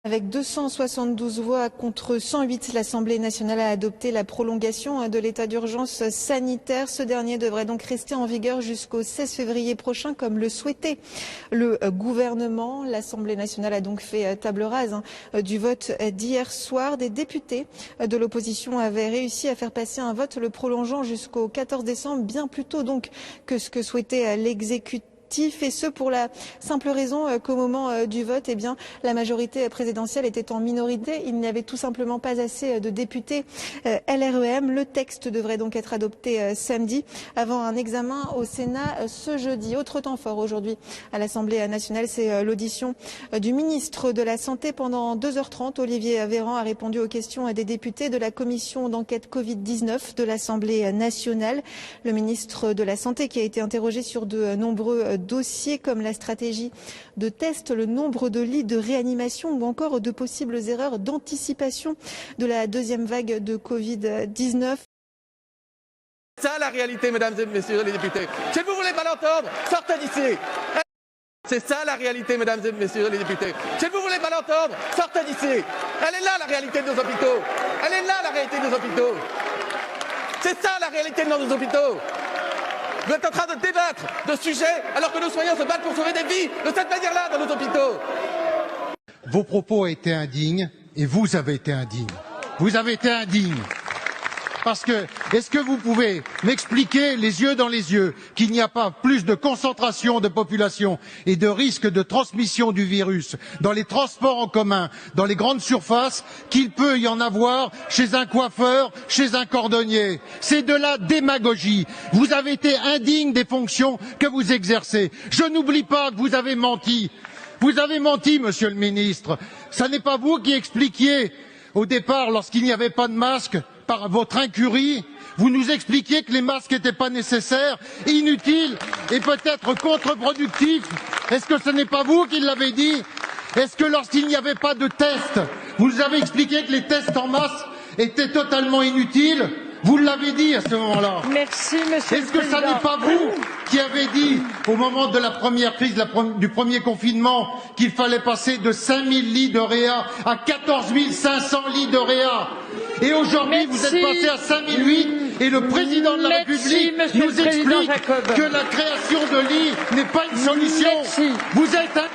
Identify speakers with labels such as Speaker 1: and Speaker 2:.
Speaker 1: Avec 272 voix contre 108, l'Assemblée nationale a adopté la prolongation de l'état d'urgence sanitaire. Ce dernier devrait donc rester en vigueur jusqu'au 16 février prochain, comme le souhaitait le gouvernement. L'Assemblée nationale a donc fait table rase du vote d'hier soir. Des députés de l'opposition avaient réussi à faire passer un vote le prolongeant jusqu'au 14 décembre, bien plus tôt donc que ce que souhaitait l'exécutif. Et ce pour la simple raison qu'au moment du vote, la majorité présidentielle était en minorité. Il n'y avait tout simplement pas assez de députés LREM. Le texte devrait donc être adopté samedi avant un examen au Sénat ce jeudi. Autre temps fort aujourd'hui à l'Assemblée nationale, c'est l'audition du ministre de la Santé pendant 2h30. Olivier Véran a répondu aux questions des députés de la commission d'enquête Covid-19 de l'Assemblée nationale. Le ministre de la Santé qui a été interrogé sur de nombreux dossiers comme la stratégie de test, le nombre de lits de réanimation ou encore de possibles erreurs d'anticipation de la deuxième vague de Covid-19.
Speaker 2: C'est ça la réalité, mesdames et messieurs les députés. Si vous ne voulez pas l'entendre, sortez d'ici. C'est ça la réalité, mesdames et messieurs les députés. Si vous ne voulez pas l'entendre, sortez d'ici. Elle est là la réalité de nos hôpitaux. Elle est là la réalité de nos hôpitaux. C'est ça la réalité de nos hôpitaux. Vous êtes en train de débattre de sujets alors que nos soignants se battent pour sauver des vies de cette manière-là dans nos hôpitaux.
Speaker 3: Vos propos étaient indignes et vous avez été indigne. Vous avez été indigne. Parce que, est-ce que vous pouvez m'expliquer les yeux dans les yeux qu'il n'y a pas plus de concentration de population et de risque de transmission du virus dans les transports en commun, dans les grandes surfaces, qu'il peut y en avoir chez un coiffeur, chez un cordonnier? C'est de la démagogie. Vous avez été indigne des fonctions que vous exercez. Je n'oublie pas que vous avez menti. Vous avez menti, monsieur le ministre. Ce n'est pas vous qui expliquiez au départ, lorsqu'il n'y avait pas de masque, par votre incurie, vous nous expliquiez que les masques n'étaient pas nécessaires, inutiles et peut-être contre-productifs. Est-ce que ce n'est pas vous qui l'avez dit? Est-ce que lorsqu'il n'y avait pas de tests, vous nous avez expliqué que les tests en masse étaient totalement inutiles? Vous l'avez dit à ce moment-là.
Speaker 4: Merci, monsieur le
Speaker 3: Est-ce que
Speaker 4: Président.
Speaker 3: ça n'est pas vous qui avez dit, au moment de la première crise, du premier confinement, qu'il fallait passer de 5000 lits de réa à 14 500 lits de réa? Et aujourd'hui, vous êtes passé à 5008 et le président de la République nous explique que la création de lits n'est pas une solution.
Speaker 4: Merci.
Speaker 3: Vous êtes un